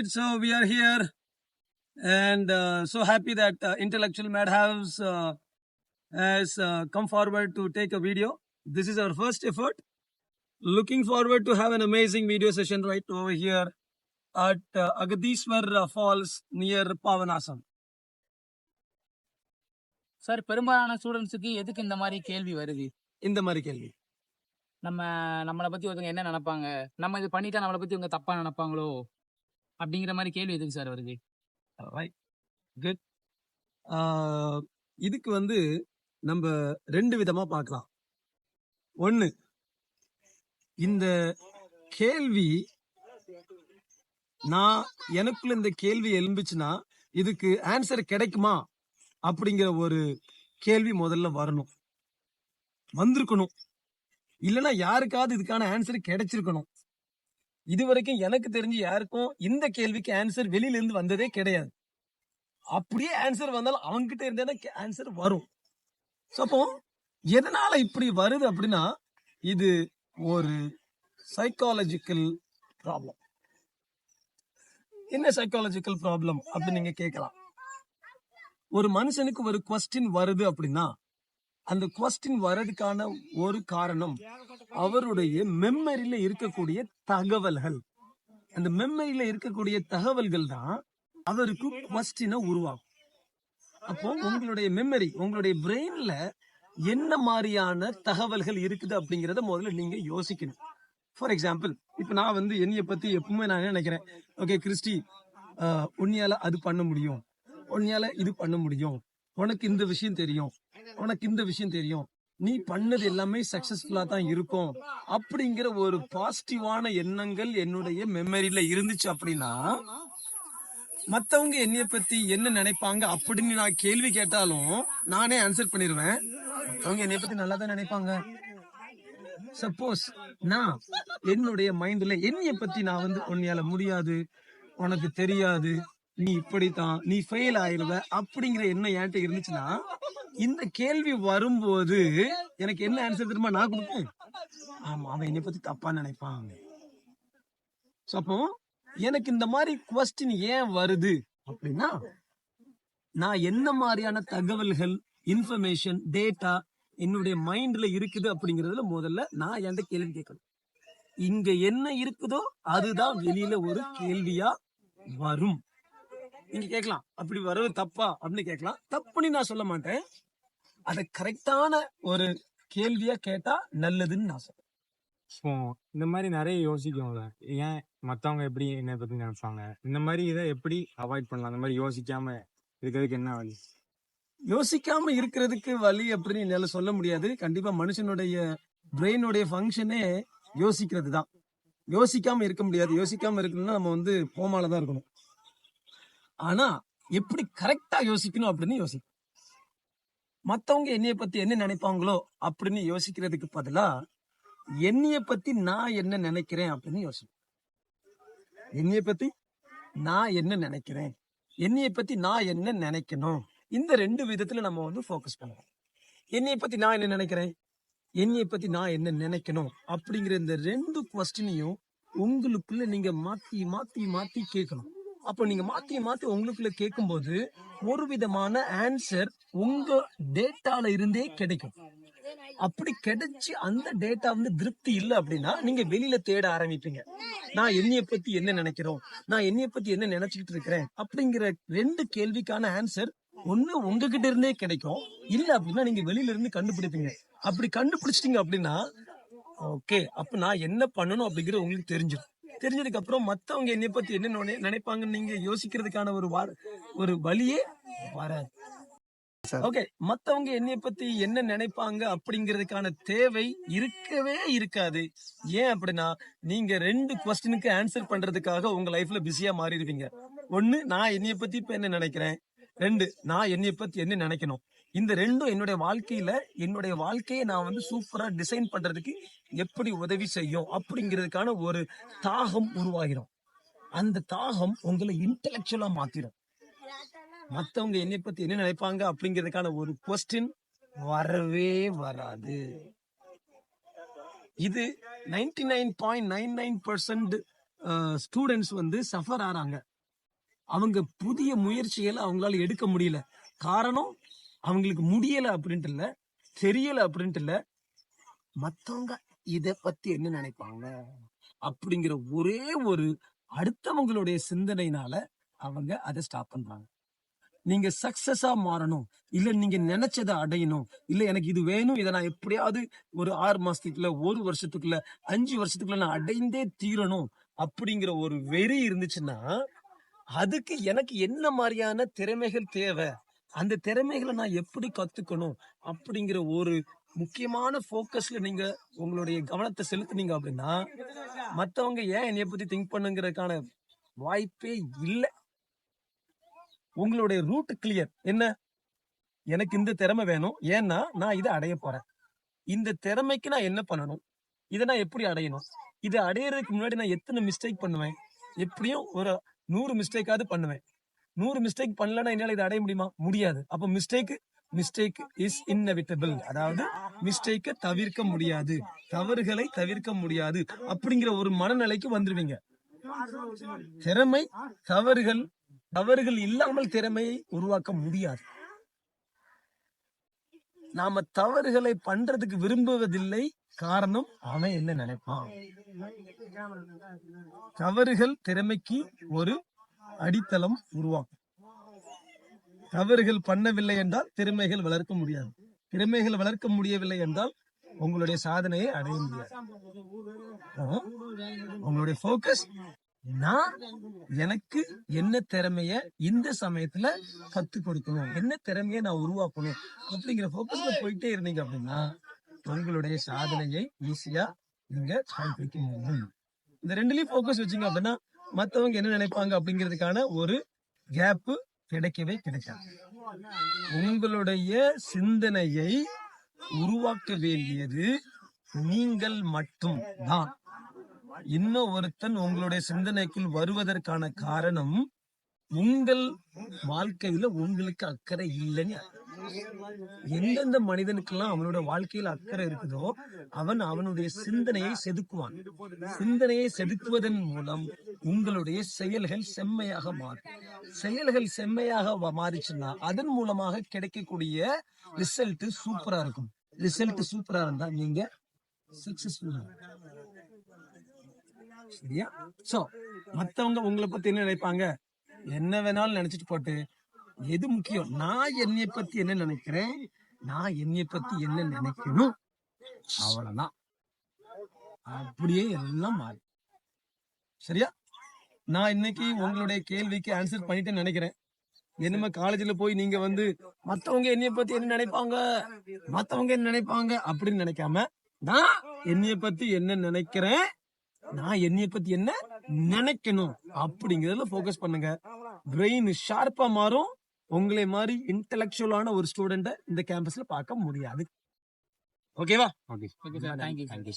right, so we are here and so happy that Intellectual Madhouse has come forward to take a video. This is our first effort. Looking forward to have an amazing video session right over here at Agadiswar Falls near Pavanasam. Sir, பெரும்பாலான ஸ்டூடெண்ட்ஸுக்கு எதுக்கு இந்த மாதிரி கேள்வி வருது? இந்த மாதிரி கேள்வி நம்மளை பத்தி ஒருத்தவங்க என்ன நினைப்பாங்க, நம்ம இது பண்ணிட்டா நம்மளை பத்தி இவங்க தப்பா நினைப்பாங்களோ அப்படிங்கிற மாதிரி கேள்வி எதுக்கு சார் வருது? Right, good. இதுக்கு வந்து நம்ம ரெண்டு விதமா பார்க்கலாம். ஒண்ணு, இந்த கேள்வி எனக்குள்ள இந்த கேள்வி எழும்புச்சுன்னா இதுக்கு ஆன்சர் கிடைக்குமா அப்படிங்கிற ஒரு கேள்வி முதல்ல வரணும், வந்திருக்கணும். இல்லைன்னா யாருக்காவது இதுக்கான ஆன்சர் கிடைச்சிருக்கணும். இது வரைக்கும் எனக்கு தெரிஞ்சு யாருக்கும் இந்த கேள்விக்கு ஆன்சர் வெளியில இருந்து வந்ததே கிடையாது. அப்படியே ஆன்சர் வந்தாலும் அவங்க கிட்ட இருந்தே ஆன்சர் வரும். அப்போ எதனால இப்படி வருது அப்படின்னா, இது ஒரு சைக்காலஜிக்கல் ப்ராப்ளம். என்ன சைக்காலஜிக்கல் ப்ராப்ளம் அப்படின்னு நீங்க கேட்கலாம். ஒரு மனுஷனுக்கு ஒரு குவஸ்டின் வருது அப்படின்னா அந்த குவஸ்டின் வர்றதுக்கான ஒரு காரணம் அவருடைய மெமரியில இருக்கக்கூடிய தகவல்கள். அந்த மெமரியில இருக்கக்கூடிய தகவல்கள் தான் அவருக்கு குவஸ்டினை உருவாகும். அப்போ உங்களுடைய மெமரி, உங்களுடைய பிரெயின்ல என்ன மாதிரியான தகவல்கள் இருக்குது அப்படிங்கறத முதல்ல நீங்க யோசிக்கணும். ஃபார் எக்ஸாம்பிள், இப்ப நான் வந்து என்னைய பத்தி எப்பவுமே நான் நினைக்கிறேன், ஓகே கிறிஸ்டி, உன்னையால அது பண்ண முடியும், உன்னையால இது பண்ண முடியும், உனக்கு இந்த விஷயம் தெரியும், உனக்கு இந்த விஷயம் தெரியும், நீ பண்ணது எல்லாமே சக்சஸ்ஃபுல்லா தான் இருக்கும் அப்படிங்கிற ஒரு பாசிட்டிவான எண்ணங்கள் என்னுடைய மெமரியில இருந்துச்சு அப்படின்னா மத்தவங்க என்னைய பத்தி என்ன நினைப்பாங்க அப்படின்னு நான் கேள்வி கேட்டாலும் நானே ஆன்சர் பண்ணிடுவேன். அவங்க என்னைய பத்தி நல்லா தான் நினைப்பாங்க. சப்போஸ் நான் என்னுடைய மைண்ட்ல என்னைய பத்தி நான் வந்து உன்னையால முடியாது, உனக்கு தெரியாது, நீ இப்படித்தான், நீ ஃபெயில் ஆயிடுவ அப்படிங்கிற எண்ணம் என்கிட்ட இருந்துச்சுன்னா இந்த கேள்வி வரும்போது எனக்கு என்ன ஆன்சர் தெரியுமா நான் கொடுப்பேன்? ஆமா, அவன் என்னை பத்தி தப்பா நினைப்பான். அப்போ எனக்கு இந்த மாதிரி குவஸ்டின் ஏன் வருது அப்படின்னா, நான் என்ன மாதிரியான தகவல்கள், இன்ஃபர்மேஷன், டேட்டா என்னுடைய மைண்ட்ல இருக்குது அப்படிங்கறதுல முதல்ல நான் என்கிட்ட கேள்வி கேட்கணும். இங்க என்ன இருக்குதோ அதுதான் வெளியில ஒரு கேள்வியா வரும். நீங்க கேட்கலாம், அப்படி வர்றது தப்பா அப்படின்னு கேட்கலாம். தப்புன்னு நான் சொல்ல மாட்டேன். அதை கரெக்டான ஒரு கேள்வியா கேட்டா நல்லதுன்னு நான் சொல்றேன். இந்த மாதிரி நிறைய யோசிக்கும்ல, ஏன் மத்தவங்க எப்படி என்னை பத்தி நினைப்பாங்க, இந்த மாதிரி இதை எப்படி அவாய்ட் பண்ணலாம்? அந்த மாதிரி யோசிக்காம இருக்கிறதுக்கு என்ன வழி? யோசிக்காம இருக்கிறதுக்கு வழி அப்படின்னு என்னால சொல்ல முடியாது. கண்டிப்பா மனுஷனுடைய பிரெயினுடைய ஃபங்க்ஷனே யோசிக்கிறது தான். யோசிக்காம இருக்க முடியாது. யோசிக்காம இருக்கணும்னா நம்ம வந்து கோமால தான் இருக்கணும். ஆனா எப்படி கரெக்டா யோசிக்கணும் அப்படின்னு யோசிக்கணும். மத்தவங்க என்னைய பத்தி என்ன நினைப்பாங்களோ அப்படின்னு யோசிக்கிறதுக்கு பதிலா என்னைய பத்தி நான் என்ன நினைக்கிறேன் அப்படின்னு யோசிக்கணும். என்னைய பத்தி நான் என்ன நினைக்கிறேன், என்னைய பத்தி நான் என்ன நினைக்கணும், இந்த ரெண்டு விதத்துல நம்ம வந்து ஃபோக்கஸ் பண்ணுவோம். என்னைய பத்தி நான் என்ன நினைக்கிறேன், என்னைய பத்தி நான் என்ன நினைக்கணும் அப்படிங்கிற இந்த ரெண்டு குவஸ்டினையும் உங்களுக்குள்ள நீங்க மாத்தி மாத்தி மாத்தி கேட்கணும். அப்போ நீங்க மாத்தி மாத்தி உங்களுக்குள்ள கேட்கும்போது ஒரு விதமான ஆன்சர் உங்க டேட்டால இருந்தே கிடைக்கும். அப்படி கிடைச்சு அந்த டேட்டா வந்து திருப்தி இல்லை அப்படின்னா நீங்க வெளியில தேட ஆரம்பிப்பீங்க. நான் என்னைய பத்தி என்ன நினைக்கிறோம், நான் என்னைய பத்தி என்ன நினைச்சுக்கிட்டு இருக்கிறேன் அப்படிங்கிற ரெண்டு கேள்விக்கான ஆன்சர் ஒண்ணு உங்ககிட்ட இருந்தே கிடைக்கும், இல்ல அப்படின்னா நீங்க வெளியில இருந்து கண்டுபிடிப்பீங்க. அப்படி கண்டுபிடிச்சிட்டீங்க அப்படின்னா ஓகே, அப்ப நான் என்ன பண்ணணும் அப்படிங்கிறது உங்களுக்கு தெரிஞ்சிடும். தெரிஞ்சதுக்கு அப்புறம் மத்தவங்க என்னை பத்தி என்ன நினைப்பாங்கன்னு நீங்க யோசிக்கிறதுக்கான ஒரு வழியே வராது. ஓகே, மத்தவங்க என்னை பத்தி என்ன நினைப்பாங்க அப்படிங்கிறதுக்கான தேவை இருக்கவே இருக்காது. ஏன் அப்படின்னா நீங்க ரெண்டு குவஸ்டினுக்கு ஆன்சர் பண்றதுக்காக உங்க லைஃப்ல பிஸியா மாறிடுவீங்க. ஒண்ணு, நான் என்னைய பத்தி இப்ப என்ன நினைக்கிறேன், ரெண்டு, நான் என்னைய பத்தி என்ன நினைக்கணும். இந்த ரெண்டும் என்னுடைய வாழ்க்கையை நான் வந்து சூப்பரா டிசைன் பண்றதுக்கு எப்படி உதவி செய்யும் அப்படிங்கிறதுக்கான ஒரு தாகம் உருவாகிடும். அந்த தாகம் உங்களை இன்டெலெக்சுவலா மாத்திரும். மத்தவங்க என்னை பத்தி என்ன நினைப்பாங்க அப்படிங்கிறதுக்கான ஒரு குவஸ்டின் வரவே வராது. இது 99.99% ஸ்டூடெண்ட்ஸ் வந்து சஃபர் ஆறாங்க. அவங்க புதிய முயற்சிகளை அவங்களால எடுக்க முடியல. காரணம் அவங்களுக்கு முடியல அப்படின்ட்டு இல்ல, தெரியல அப்படின்ட்டு இல்ல, மத்தவங்க இத பத்தி என்ன நினைப்பாங்க அப்படிங்கிற ஒரே ஒரு அடுத்தவங்களுடைய சிந்தனையினால அவங்க அதை ஸ்டாப் பண்றாங்க. நீங்க சக்சஸா மாறணும், இல்ல நீங்க நினைச்சதை அடையணும், இல்ல எனக்கு இது வேணும், இதை நான் எப்படியாவது ஒரு 6 மாசத்துக்குள்ள, 1 வருஷத்துக்குள்ள, 5 வருஷத்துக்குள்ள நான் அடைந்தே தீரணும் அப்படிங்கிற ஒரு வெறி இருந்துச்சுன்னா, அதுக்கு எனக்கு என்ன மாதிரியான திறமைகள் தேவை, அந்த திறமைகளை நான் எப்படி கத்துக்கணும் அப்படிங்கிற ஒரு முக்கியமான போக்கஸ்ல நீங்க உங்களுடைய கவனத்தை செலுத்துனீங்க அப்படின்னா, மத்தவங்க ஏன் என்னைய பத்தி திங்க் பண்ணுங்கிறதுக்கான வாய்ப்பே இல்லை. உங்களுடைய ரூட் கிளியர் என்ன, எனக்கு இந்த திறமை வேணும், ஏன்னா நான் இதை அடைய போறேன், இந்த திறமைக்கு நான் என்ன பண்ணணும், இதை நான் எப்படி அடையணும், இதை அடையறதுக்கு முன்னாடி நான் எத்தனை மிஸ்டேக் பண்ணுவேன், எப்படியும் ஒரு 100 மிஸ்டேக்காவது பண்ணுவேன். 100 மிஸ்டேக் பண்ணலன்னா என்னால இதை அடைய முடியுமா? முடியாது. அப்ப மிஸ்டேக் இஸ் இன்னெவிட்டபிள், அதாவது மிஸ்டேக்கை தவிர்க்க முடியாது, தவறுகளை தவிர்க்க முடியாது அப்படிங்கிற ஒரு மனநிலைக்கு வந்துருவீங்க. திறமை தவறுகள் இல்லாமல் திறமையை உருவாக்க முடியாது. நாம தவறுகளை பண்றதுக்கு விரும்புவதில்லை, காரணம் அவன் என்ன நினைப்பான். தவறுகள் திறமைக்கு ஒரு அடித்தளம் உருவாக்கும். தவறுகள் பண்ணவில்லை என்றால் திறமைகள் வளர்க்க முடியாது. திறமைகள் வளர்க்க முடியவில்லை என்றால் உங்களுடைய சாதனையை அடைய முடியாது. உங்களுடைய போக்கஸ், நான் எனக்கு என்ன திறமைய இந்த சமயத்துல கத்து கொடுக்கணும், என்ன திறமைய நான் உருவாக்கணும் அப்படிங்கிற போக்கஸ்ல போயிட்டே இருந்தீங்க அப்படின்னா உங்களுடைய சாதனையை ஈஸியா நீங்க சாதிக்க முடியும். இந்த ரெண்டுலயும் போக்கஸ் வச்சீங்க அப்படின்னா மத்தவங்க என்ன நினைப்பாங்க அப்படிங்கிறதுக்கான ஒரு கேப் கிடைக்கவே கிடைக்காது. உங்களுடைய சிந்தனையை உருவாக்க வேண்டியது நீங்கள் மட்டும் தான். இன்னும் ஒருத்தன் உங்களுடைய சிந்தனைக்குள் வருவதற்கான காரணம் உங்கள் வாழ்க்கையில உங்களுக்கு அக்கறை இல்லைன்னு. எந்தெந்த மனிதனுக்கெல்லாம் அவனோட வாழ்க்கையில அக்கறை இருக்குதோ அவனுடைய சிந்தனையை செதுக்குவான். சிந்தனையை செதுக்குவதன் மூலம் உங்களுடைய செயல்கள் செம்மையாக மாறும். செயல்கள் செம்மையாக மாறிச்சுன்னா அதன் மூலமாக கிடைக்கக்கூடிய ரிசல்ட் சூப்பரா இருக்கும். ரிசல்ட் சூப்பரா இருந்தா நீங்க சக்சஸ்ஃபுல்லா. சரியா? சோ மத்தவங்க உங்களை பத்தி என்ன நினைப்பாங்க, என்ன வேணாலும் நினைச்சிட்டு போட்டு, எது முக்கியம், நான் என்னைய பத்தி என்ன நினைக்கிறேன், நான் என்னைய பத்தி என்ன நினைக்கணும், அவ்வளவுதான். அப்படியே எல்லாம் மாறி. சரியா? நான் இன்னைக்கு உங்களுடைய கேள்விக்கு ஆன்சர் பண்ணிட்டேன்னு நினைக்கிறேன். என்னமா காலேஜ்ல போய் நீங்க மத்தவங்க என்னைய பத்தி என்ன நினைப்பாங்க, மத்தவங்க என்ன நினைப்பாங்க அப்படின்னு நினைக்காம, நான் என்னைய பத்தி என்ன நினைக்கிறேன், நான் என்னைய பத்தி என்ன நினைக்கணும் அப்படிங்கறதுல போக்கஸ் பண்ணுங்க. பிரெயின் ஷார்ப்பா மாறும். உங்களை மாதிரி இன்டெலக்சுவலான ஒரு ஸ்டூடெண்ட இந்த கேம்பஸ்ல பார்க்க முடியாது. ஓகேவா? ஓகே. Okay sir, thank you.